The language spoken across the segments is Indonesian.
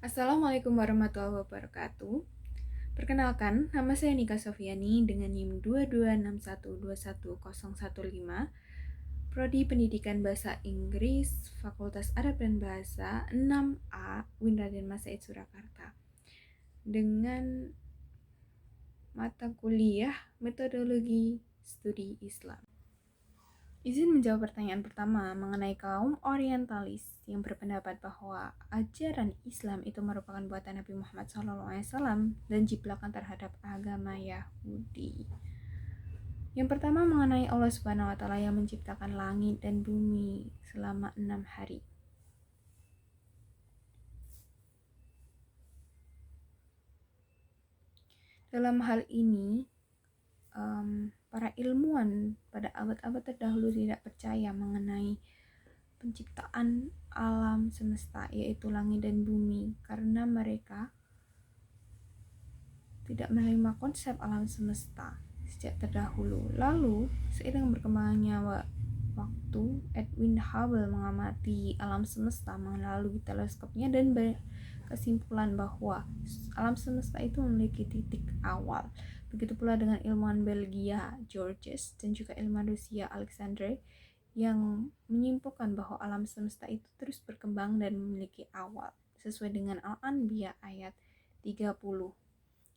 Assalamualaikum warahmatullahi wabarakatuh. Perkenalkan, nama saya Nika Sofiani dengan NIM 2261210115, Prodi Pendidikan Bahasa Inggris, Fakultas Arab dan Bahasa 6A, UIN Raden Mas Said Surakarta. Dengan mata kuliah Metodologi Studi Islam. Izin menjawab pertanyaan pertama mengenai kaum orientalis yang berpendapat bahwa ajaran Islam itu merupakan buatan Nabi Muhammad SAW dan jiplakan terhadap agama Yahudi. Yang pertama mengenai Allah Subhanahu wa Ta'ala yang menciptakan langit dan bumi selama 6 hari. Dalam hal ini, para ilmuwan pada abad-abad terdahulu tidak percaya mengenai penciptaan alam semesta, yaitu langit dan bumi, karena mereka tidak menerima konsep alam semesta sejak terdahulu. Lalu, seiring berkembangnya waktu, Edwin Hubble mengamati alam semesta melalui teleskopnya dan berkesimpulan bahwa alam semesta itu memiliki titik awal. Begitu pula dengan ilmuwan Belgia Georges dan juga ilmuwan Rusia Alexander yang menyimpulkan bahwa alam semesta itu terus berkembang dan memiliki awal sesuai dengan Al-Anbiya ayat 30.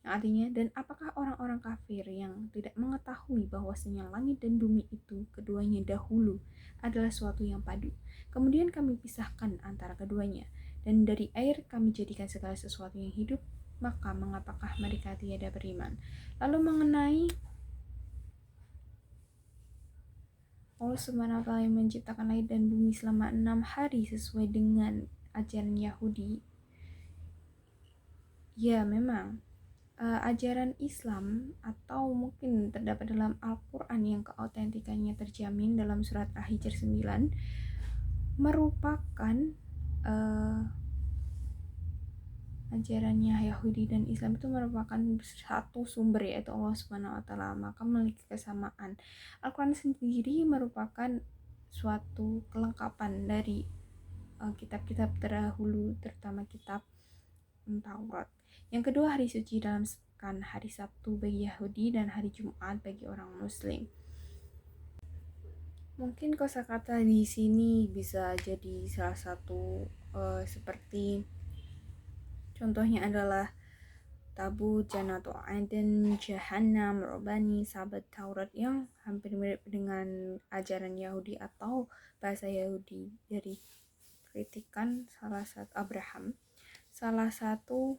Artinya, dan apakah orang-orang kafir yang tidak mengetahui bahwasanya langit dan bumi itu keduanya dahulu adalah suatu yang padu. Kemudian kami pisahkan antara keduanya, dan dari air kami jadikan segala sesuatu yang hidup, maka mengapakah mereka tiada beriman? Lalu mengenai Allah Subhanahu wa Ta'ala yang menciptakan langit dan bumi selama 6 hari sesuai dengan ajaran Yahudi. Ya, memang ajaran Islam atau mungkin terdapat dalam Al-Quran yang keautentikannya terjamin dalam surat Al-Hijr 9 merupakan ajarannya Yahudi dan Islam itu merupakan satu sumber, yaitu Allah Subhanahu wa Ta'ala, maka memiliki kesamaan. Al-Quran sendiri merupakan suatu kelengkapan dari kitab-kitab terdahulu, terutama kitab Taurat. Yang kedua, hari suci dalam sepekan, hari Sabtu bagi Yahudi dan hari Jumat bagi orang Muslim. Mungkin kosakata di sini bisa jadi salah satu seperti contohnya adalah Tabu, Jannatu Aden, Jahannam, Robani, Sabat, Taurat yang hampir mirip dengan ajaran Yahudi atau bahasa Yahudi. Dari kritikan salah satu Abraham, salah satu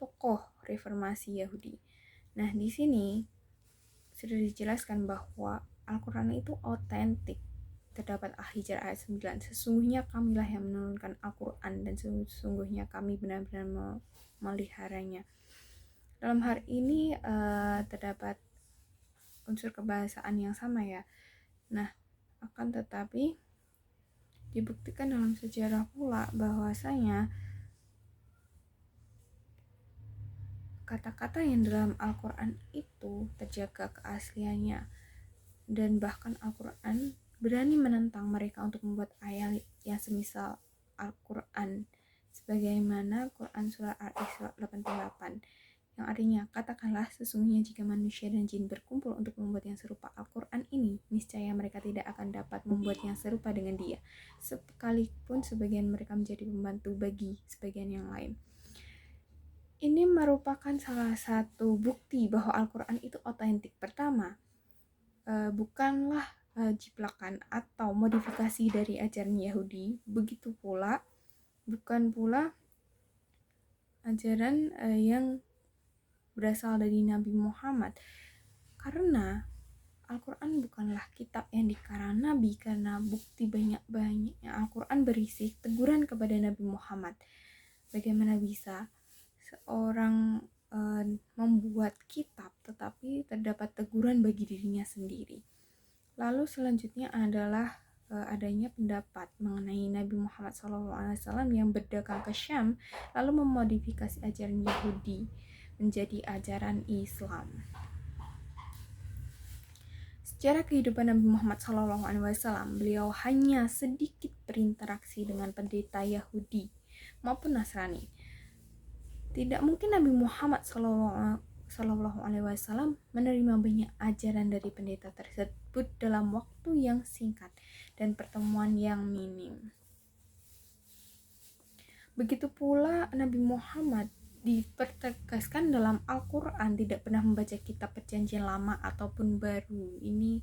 tokoh reformasi Yahudi. Nah, di sini sudah dijelaskan bahwa Al-Quran itu otentik. Terdapat Al-Hijr ayat 9. Sesungguhnya kamilah yang menurunkan Al-Quran dan sesungguhnya kami benar-benar memeliharanya. Dalam hal ini terdapat unsur kebahasaan yang sama ya. Nah, akan tetapi dibuktikan dalam sejarah pula bahwasanya kata-kata yang dalam Al-Quran itu terjaga keasliannya, dan bahkan Al-Quran berani menentang mereka untuk membuat ayat yang semisal Al-Quran, sebagaimana Quran surah Al-Isra 88, yang artinya, katakanlah sesungguhnya jika manusia dan jin berkumpul untuk membuat yang serupa Al-Quran ini, niscaya mereka tidak akan dapat membuat yang serupa dengan dia, sekalipun sebagian mereka menjadi pembantu bagi sebagian yang lain. Ini merupakan salah satu bukti bahwa Al-Quran itu otentik. Pertama, bukanlah jiplakan atau modifikasi dari ajaran Yahudi. Begitu pula, bukan pula ajaran yang berasal dari Nabi Muhammad. Karena Al-Quran bukanlah kitab yang dikarang Nabi, karena bukti banyak-banyaknya Al-Quran berisi teguran kepada Nabi Muhammad. Bagaimana bisa seorang membuat kitab tetapi terdapat teguran bagi dirinya sendiri. Lalu selanjutnya adalah adanya pendapat mengenai Nabi Muhammad SAW yang berdagang ke Syam lalu memodifikasi ajaran Yahudi menjadi ajaran Islam. Sejarah kehidupan Nabi Muhammad SAW, beliau hanya sedikit berinteraksi dengan pendeta Yahudi maupun Nasrani. Tidak mungkin Nabi Muhammad SAW menerima banyak ajaran dari pendeta tersebut dalam waktu yang singkat dan pertemuan yang minim. Begitu pula Nabi Muhammad dipertegaskan dalam Al-Quran tidak pernah membaca kitab perjanjian lama ataupun baru. Ini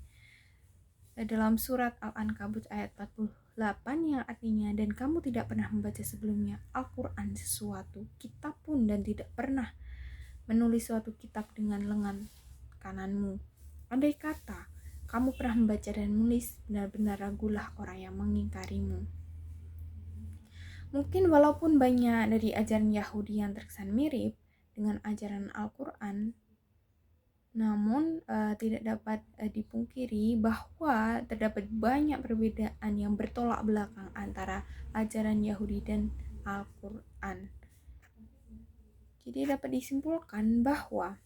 dalam surat Al-Ankabut ayat 48 yang artinya, dan kamu tidak pernah membaca sebelumnya Al-Quran sesuatu kitab pun, dan tidak pernah menulis suatu kitab dengan lengan kananmu. Andai kata kamu pernah membaca dan menulis, benar-benar ragulah orang yang mengingkarimu. Mungkin walaupun banyak dari ajaran Yahudi yang terkesan mirip dengan ajaran Al-Quran, namun tidak dapat dipungkiri bahwa terdapat banyak perbedaan yang bertolak belakang antara ajaran Yahudi dan Al-Quran. Jadi dapat disimpulkan bahwa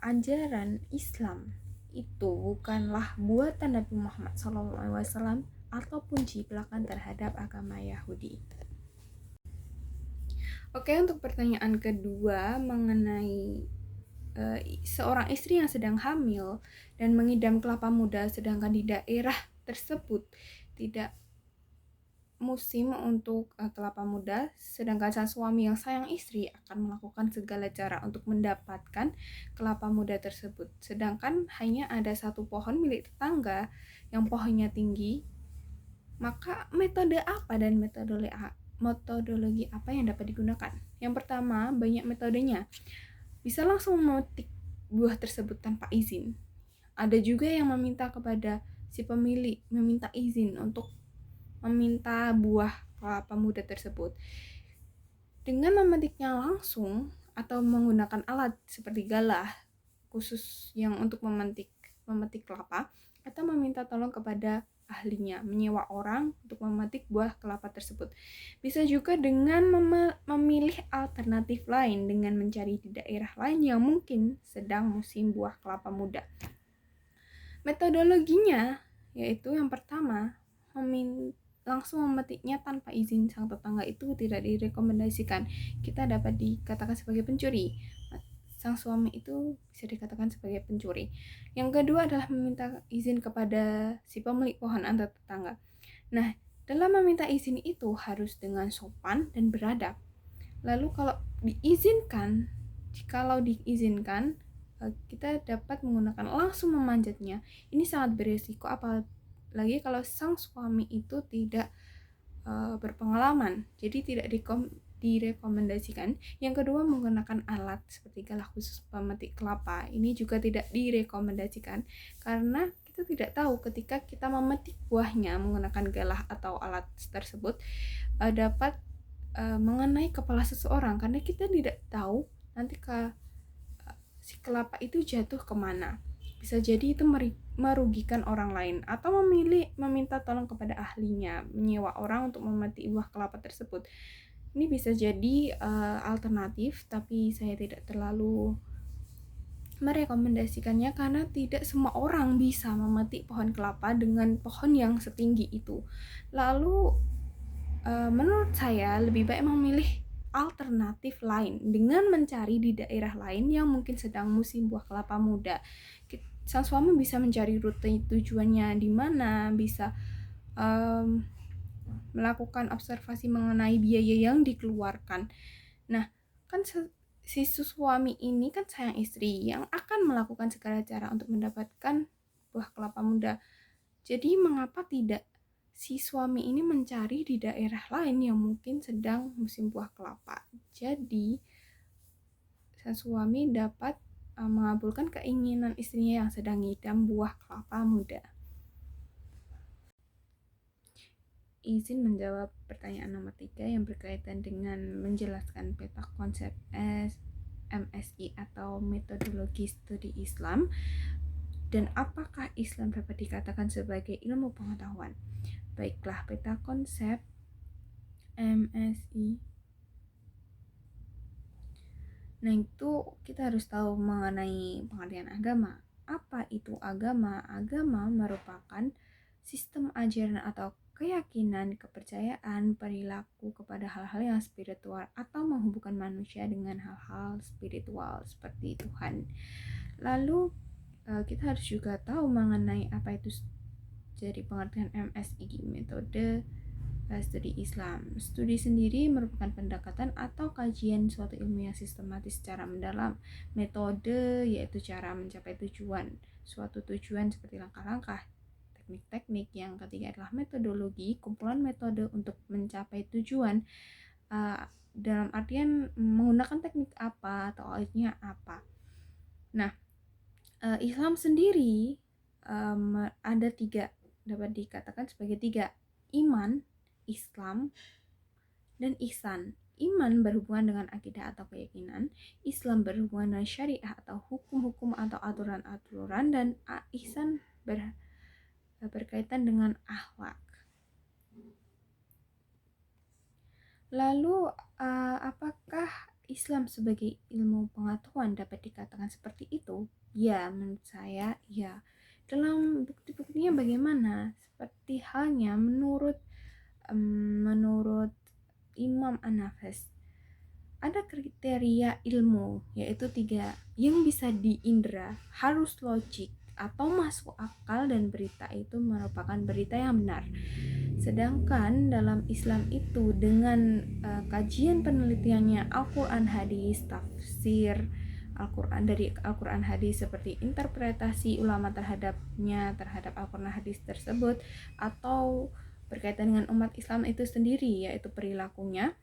ajaran Islam itu bukanlah buatan Nabi Muhammad SAW ataupun ciplakan terhadap agama Yahudi. Oke, untuk pertanyaan kedua mengenai seorang istri yang sedang hamil dan mengidam kelapa muda sedangkan di daerah tersebut tidak musim untuk kelapa muda, sedangkan sang suami yang sayang istri akan melakukan segala cara untuk mendapatkan kelapa muda tersebut, sedangkan hanya ada satu pohon milik tetangga yang pohonnya tinggi. Maka metode apa dan metodologi apa yang dapat digunakan? Yang pertama, banyak metodenya. Bisa langsung memetik buah tersebut tanpa izin. Ada juga yang meminta kepada si pemilik meminta izin untuk meminta buah kelapa muda tersebut. Dengan memetiknya langsung atau menggunakan alat seperti galah khusus yang untuk memetik kelapa, atau meminta tolong kepada ahlinya, menyewa orang untuk memetik buah kelapa tersebut. Bisa juga dengan memilih alternatif lain dengan mencari di daerah lain yang mungkin sedang musim buah kelapa muda. Metodologinya yaitu yang pertama, langsung memetiknya tanpa izin sang tetangga itu tidak direkomendasikan. Kita dapat dikatakan sebagai pencuri. Sang suami itu bisa dikatakan sebagai pencuri. Yang kedua adalah meminta izin kepada si pemilik pohon antar tetangga. Nah, dalam meminta izin itu harus dengan sopan dan beradab. Lalu jikalau diizinkan, kita dapat menggunakan langsung memanjatnya. Ini sangat beresiko apalagi kalau sang suami itu tidak berpengalaman, jadi tidak direkomendasikan. Yang kedua, menggunakan alat seperti galah khusus pemetik kelapa. Ini juga tidak direkomendasikan karena kita tidak tahu ketika kita memetik buahnya menggunakan galah atau alat tersebut dapat mengenai kepala seseorang, karena kita tidak tahu nanti si kelapa itu jatuh kemana. Bisa jadi itu merugikan orang lain, atau meminta tolong kepada ahlinya, menyewa orang untuk memetik buah kelapa tersebut. Ini bisa jadi alternatif, tapi saya tidak terlalu merekomendasikannya karena tidak semua orang bisa memetik pohon kelapa dengan pohon yang setinggi itu. Lalu menurut saya lebih baik memilih alternatif lain dengan mencari di daerah lain yang mungkin sedang musim buah kelapa muda. Sang suami bisa mencari rute tujuannya di mana, bisa melakukan observasi mengenai biaya yang dikeluarkan. Nah, kan si suami ini kan sayang istri yang akan melakukan segala cara untuk mendapatkan buah kelapa muda. Jadi mengapa tidak si suami ini mencari di daerah lain yang mungkin sedang musim buah kelapa? Jadi sang suami dapat mengabulkan keinginan istrinya yang sedang ngidam buah kelapa muda. Izin menjawab pertanyaan nomor 3 yang berkaitan dengan menjelaskan peta konsep MSI atau metodologi studi Islam, dan apakah Islam dapat dikatakan sebagai ilmu pengetahuan. Baiklah, peta konsep MSI. Nah, itu kita harus tahu mengenai pengertian agama, apa itu agama? Agama merupakan sistem ajaran atau keyakinan, kepercayaan, perilaku kepada hal-hal yang spiritual atau menghubungkan manusia dengan hal-hal spiritual seperti Tuhan. Lalu kita harus juga tahu mengenai apa itu jadi pengertian MSI, metode studi Islam. Studi sendiri merupakan pendekatan atau kajian suatu ilmu yang sistematis secara mendalam. Metode yaitu cara mencapai tujuan, suatu tujuan seperti langkah-langkah, teknik-teknik. Yang ketiga adalah metodologi, kumpulan metode untuk mencapai tujuan dalam artian menggunakan teknik apa atau alatnya apa. Nah, Islam sendiri ada tiga, dapat dikatakan sebagai tiga: iman, Islam, dan ihsan. Iman berhubungan dengan akidah atau keyakinan, Islam berhubungan dengan syariah atau hukum-hukum atau aturan-aturan, dan ihsan berkaitan dengan akhlak. Lalu apakah Islam sebagai ilmu pengetahuan dapat dikatakan seperti itu? Ya, menurut saya ya. Dalam bukti-buktinya bagaimana? Seperti halnya menurut Imam An-Nafas, ada kriteria ilmu, yaitu 3, yang bisa diindra, harus logik atau masuk akal, dan berita itu merupakan berita yang benar. Sedangkan dalam Islam itu dengan kajian penelitiannya Al-Quran hadis, tafsir Al-Quran dari Al-Quran hadis seperti interpretasi ulama terhadap Al-Quran hadis tersebut, atau berkaitan dengan umat Islam itu sendiri, yaitu perilakunya.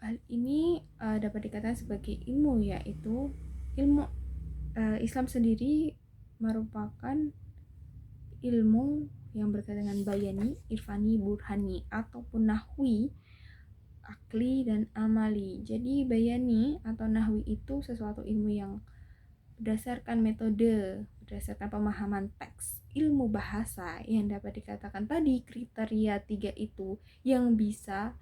Hal ini dapat dikatakan sebagai ilmu, yaitu ilmu Islam sendiri merupakan ilmu yang berkaitan dengan bayani, irfani, burhani, ataupun nahwi, akli, dan amali. Jadi bayani atau nahwi itu sesuatu ilmu yang berdasarkan metode, berdasarkan pemahaman teks, ilmu bahasa yang dapat dikatakan tadi kriteria 3 itu yang bisa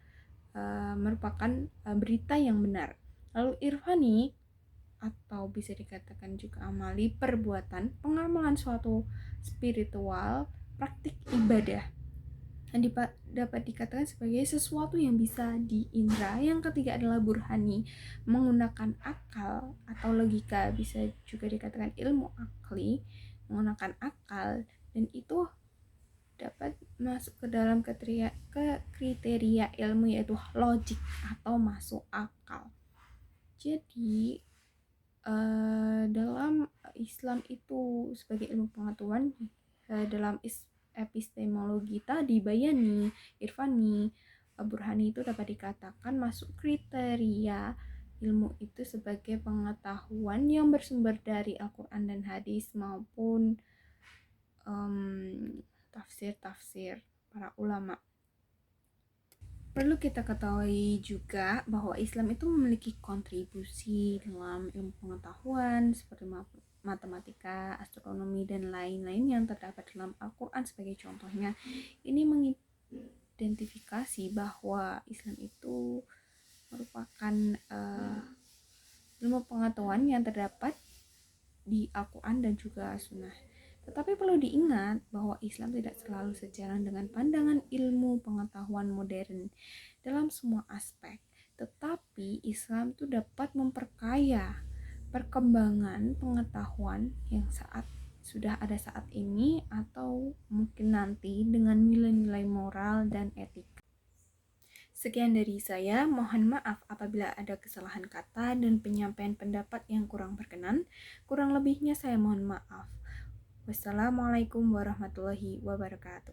merupakan berita yang benar. Lalu irfani atau bisa dikatakan juga amali, perbuatan, pengamalan suatu spiritual, praktik ibadah yang dapat dikatakan sebagai sesuatu yang bisa diindra. Yang ketiga adalah burhani, menggunakan akal atau logika, bisa juga dikatakan ilmu akli, menggunakan akal, dan itu dapat masuk ke dalam kriteria ilmu, yaitu logik atau masuk akal. Jadi dalam Islam itu sebagai ilmu pengetahuan, dalam epistemologi tadi, bayani, irfani, burhani itu dapat dikatakan masuk kriteria ilmu itu sebagai pengetahuan yang bersumber dari Al-Quran dan hadis maupun tafsir-tafsir para ulama. Perlu kita ketahui juga bahwa Islam itu memiliki kontribusi dalam ilmu pengetahuan seperti matematika, astronomi, dan lain-lain yang terdapat dalam Al-Quran sebagai contohnya. Ini mengidentifikasi bahwa Islam itu merupakan ilmu pengetahuan yang terdapat di Al-Quran dan juga Sunnah. Tetapi perlu diingat bahwa Islam tidak selalu sejalan dengan pandangan ilmu pengetahuan modern dalam semua aspek. Tetapi Islam itu dapat memperkaya perkembangan pengetahuan yang sudah ada saat ini atau mungkin nanti dengan nilai-nilai moral dan etika. Sekian dari saya, mohon maaf apabila ada kesalahan kata dan penyampaian pendapat yang kurang berkenan. Kurang lebihnya saya mohon maaf. Wassalamualaikum warahmatullahi wabarakatuh.